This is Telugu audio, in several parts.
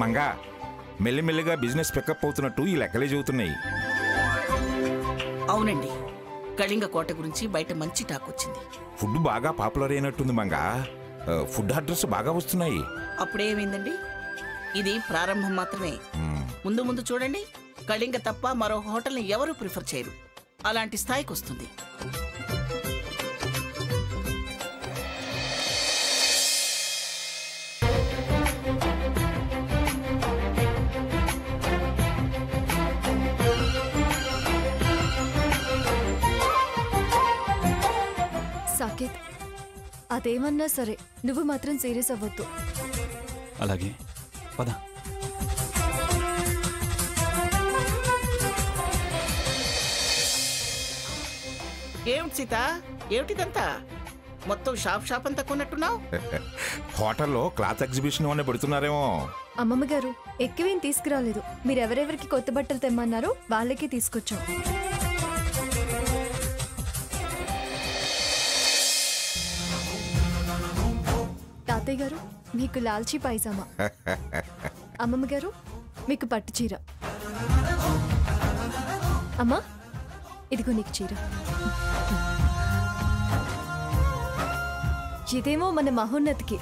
మంగా మెల్లిమెల్లిగా బిజినెస్ పికప్ అవుతున్నట్టు ఈ లెక్కలే చెబుతున్నాయి. అవునండి, కళింగ కోట గురించి బయట మంచి టాక్ వచ్చింది. ఫుడ్ బాగా పాపులర్ అయినట్టుంది మంగా. ఫుడ్ ఆర్డర్స్ బాగా వస్తున్నాయి. అప్పుడేమైందండి? ఇది ప్రారంభం మాత్రమే. ముందు ముందు చూడండి, కళింగ తప్ప మరో హోటల్ని ఎవరూ ప్రిఫర్ చేయరు. అలాంటి స్థాయికి వస్తుంది. సాకేత్, అదేమన్నా సరే నువ్వు మాత్రం సీరియస్ అవ్వద్దు. అలాగే పద. ఏమిటి సీత, ఏమిటిదంతా? మొత్తం షాప్ అంతా కొన్నట్టున్నావు. హోటల్లో క్లాత్ ఎగ్జిబిషన్ ఏమన్నా పెడుతున్నారేమో. అమ్మమ్మ గారు ఎక్కువేం తీసుకురాలేదు. మీరెవరెవరికి కొత్త బట్టలు తెమ్మన్నారో వాళ్ళకి తీసుకొచ్చాం. తాతయ్య గారు మీకు లాల్చీ పైజామా, అమ్మమ్మ గారు మీకు పట్టు చీర. అమ్మా ఇదిగో నీకు చీర. ఇదేమో మన మహోన్నతికి,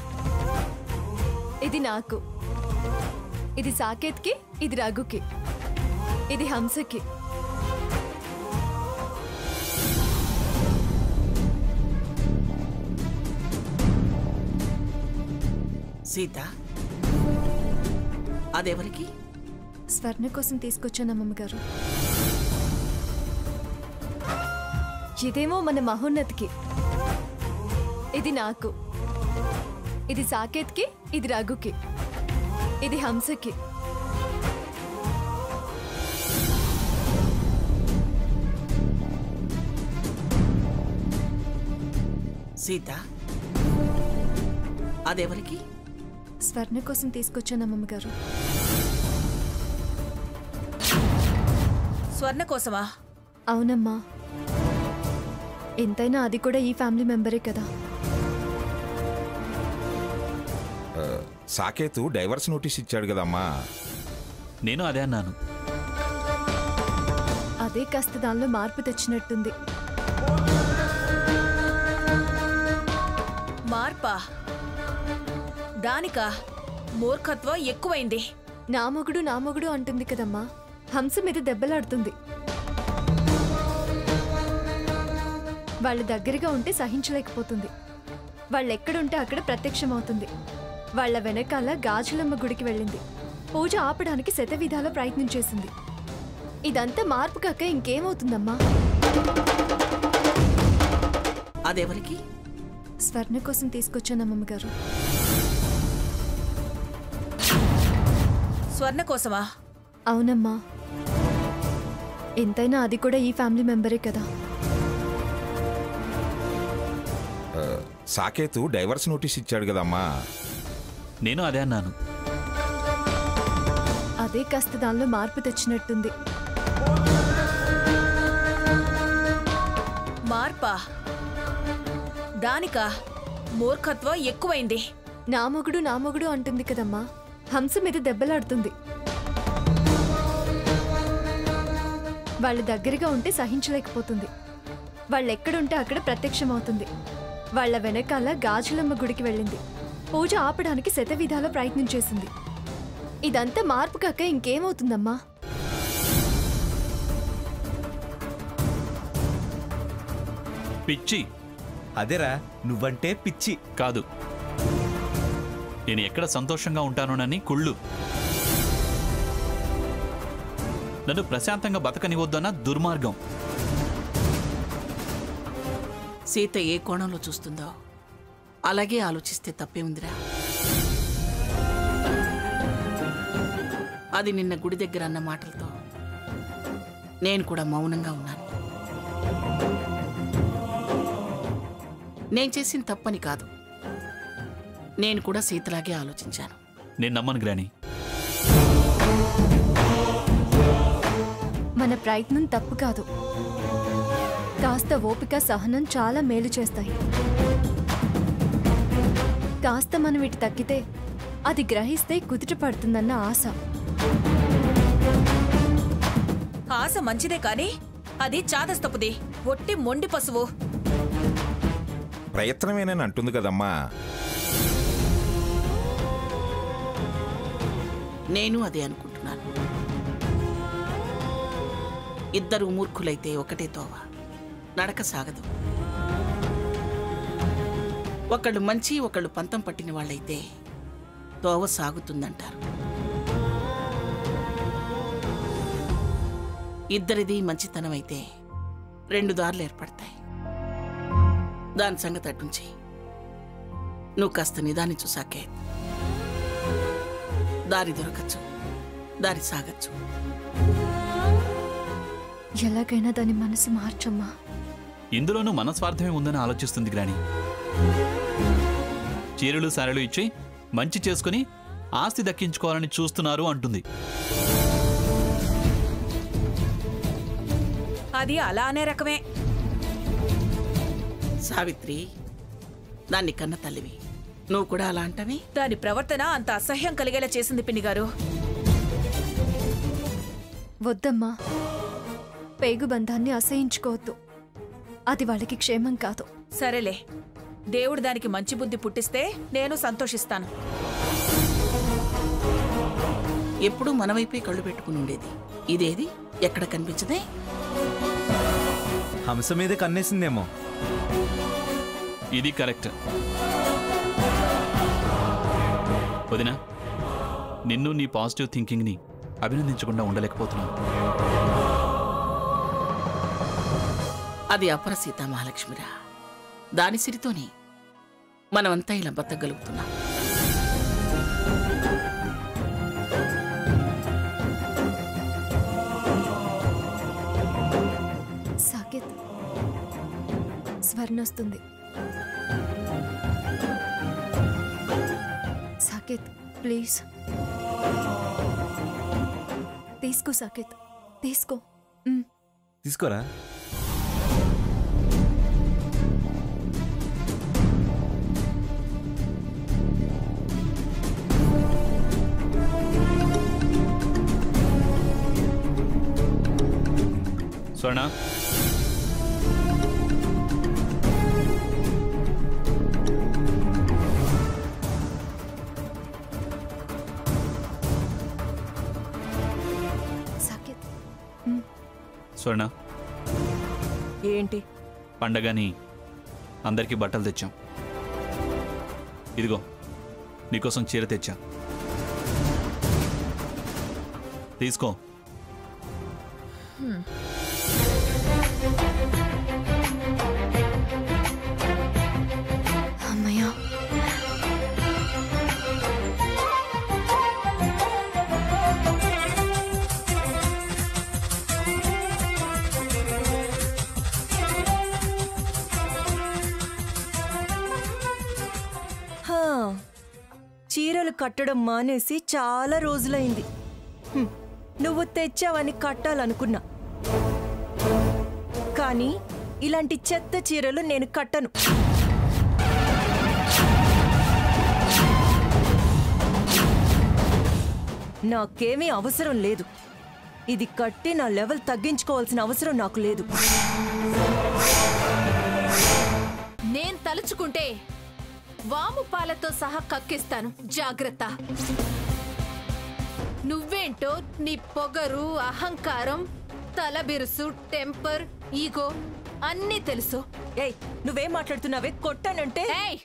ఇది నాకు, ఇది సాకేత్కి, ఇది రఘుకి, ఇది హంసకి. సీత, అదెవరికి? స్వర్ణ కోసం తీసుకొచ్చాను అమ్మమ్మ గారు. ఇదేమో మన మహోన్నతికి, ఇది నాకు, ఇది సాకేత్కి, ఇది రఘుకి, ఇది హంసకి. సీత, అదెవరికి? స్వర్ణ కోసం తీసుకొచ్చాను అమ్మమ్మ గారు. స్వర్ణ కోసమా? అవునమ్మా, ఎంతైనా అది కూడా ఈ ఫ్యామిలీ మెంబరే కదా. సాకేతు డైవర్స్ నోటీస్ ఇచ్చాడు కదమ్మా. నేను అదే అన్నాను. అదే కాస్త దానిలో మార్పు తెచ్చినట్టుంది. మార్పా? దానికా? మూర్ఖత్వం ఎక్కువైంది. నా మొగుడు అంటుంది కదమ్మా. హంస మీద దెబ్బలాడుతుంది. వాళ్ళ దగ్గరగా ఉంటే సహించలేకపోతుంది. వాళ్ళెక్కడుంటే అక్కడ ప్రత్యక్షమవుతుంది. వాళ్ళ వెనకాల గాజులమ్మ గుడికి వెళ్ళింది. పూజ ఆపడానికి శతవిధాల ప్రయత్నం చేసింది. ఇదంతా మార్పు కాక ఇంకేమవుతుందమ్మా? అదెవరికి? స్వర్ణ కోసం తీసుకొచ్చాను అమ్మమ్మ గారు. స్వర్ణ కోసమా? అవునమ్మా, ఎంతైనా అది కూడా ఈ ఫ్యామిలీ మెంబరే కదా. సాకేతు డైవర్స్ నోటీస్ ఇచ్చాడు కదమ్మా. నేను అదే అన్నాను. అదే కాస్త దానిలో మార్పు తెచ్చినట్టుంది. మార్పా? దానికా? మూర్ఖత్వం ఎక్కువైంది. నా మొగుడు అంటుంది కదమ్మా. హంస మీద దెబ్బలాడుతుంది. వాళ్ళ దగ్గరగా ఉంటే సహించలేకపోతుంది. వాళ్ళెక్కడుంటే అక్కడ ప్రత్యక్షమవుతుంది. వాళ్ళ వెనకాల గాజులమ్మ గుడికి వెళ్ళింది. పూజ ఆపడానికి శతవిధాల ప్రయత్నం చేసింది. ఇదంతా మార్పు కాక ఇంకేమవుతుందమ్మా? పిచ్చి. అదేరా, నువ్వంటే పిచ్చి కాదు, నేను ఎక్కడ సంతోషంగా ఉంటానోనని కుళ్ళు. నన్ను ప్రశాంతంగా బతకనివద్దన్న దుర్మార్గం. సీత ఏ కోణంలో చూస్తుందో అలాగే ఆలోచిస్తే తప్పేముందిరా. అది నిన్న గుడి దగ్గర అన్న మాటలతో నేను కూడా మౌనంగా ఉన్నాను. నేను చేసిన తప్పని కాదు, నేను కూడా సీతలాగే ఆలోచించాను. నేను నమ్మను గ్రాని. మన ప్రయత్నం తప్పు కాదు. కాస్త ఓపిక, సహనం చాలా మేలు చేస్తాయి. కాస్త మనం ఇటు తగ్గితే అది గ్రహిస్తే కుదుట పడుతుందన్న ఆశ. ఆశ మంచిదే కాని అది చాదస్తపుది, ఒట్టి మొండి పశువు. ప్రయత్నమేనని అంటుంది కదమ్మా. నేను అదే అనుకుంటున్నాను. ఇద్దరు మూర్ఖులైతే ఒకటే తోవ, నడక సాగదు. ఒకళ్ళు మంచి ఒకళ్ళు పంతం పట్టిన వాళ్ళైతే తోవ సాగుతుందంటారు. ఇద్దరిది మంచితనం అయితే 2 దారులు ఏర్పడతాయి. దాని సంగతి అటుంచి నువ్వు కాస్త నిదానించు సాకేత్. దారి దొరకచ్చు, దారి సాగచ్చు. ఎలాగైనా దాని మనసు మార్చమ్మా. ఇందులోనూ మన స్వార్థమే ఉందని ఆలోచిస్తుంది గ్రాని. చీరలు సారెలు ఇచ్చి మంచి చేసుకుని ఆస్తి దక్కించుకోవాలని చూస్తున్నారు అంటుంది. అది అలా అనే రకమే. సావిత్రి, దాన్ని కన్న తల్లివి, నువ్వు కూడా అలా అంటావే? దాని ప్రవర్తన అంత అసహ్యం కలిగేలా చేసింది పిన్ని గారు. వద్దమ్మా, పేగుబంధాన్ని అసహించుకోవద్దు. అది వాళ్ళకి క్షేమం కాదు. సరేలే, దేవుడు దానికి మంచి బుద్ధి పుట్టిస్తే నేను సంతోషిస్తాను. ఎప్పుడూ మన వైపే కళ్ళు పెట్టుకుని ఉండేది. ఇదేది ఎక్కడ కనిపించదే? హంస మీద కన్నేసిందేమో. ఇది కరెక్ట్. వదినా, నిన్ను నీ పాజిటివ్ థింకింగ్ని అభినందించకుండా ఉండలేకపోతున్నాను. అది అపర సీతా మహాలక్ష్మిరా. దాని సిరితోనే మనమంతా ఇలా బతకగలుగుతున్నాం. సాకేత్, స్వర్ణ వస్తుంది. సాకేత్ ప్లీజ్ తీసుకో. సాకేత్ తీసుకో. తీసుకోరా. స్వర్ణ, సాకేత్. స్వర్ణ, ఏంటి? పండగని అందరికీ బట్టలు తెచ్చాం. ఇదిగో నీకోసం చీర తెచ్చా, తీసుకో. అమ్మయ్యా, చీరలు కట్టడం మానేసి చాలా రోజులైంది. నువ్వు తెచ్చావని కట్టాలనుకున్నా, కానీ ఇలాంటి చెత్త చీరలు నేను కట్టను. నాకేమీ అవసరం లేదు. ఇది కట్టి నా లెవెల్ తగ్గించుకోవాల్సిన అవసరం నాకు లేదు. నేను తలుచుకుంటే వాము పాలతో సహా కక్కిస్తాను. జాగ్రత్త. నువ్వేంటో నీ పొగరు, అహంకారం, తలబిరుసు, టెంపర్, ఈగో అన్నీ తెలుసు. ఏయ్, నువ్వేం మాట్లాడుతున్నావే? కొట్టానంటే ఏయ్,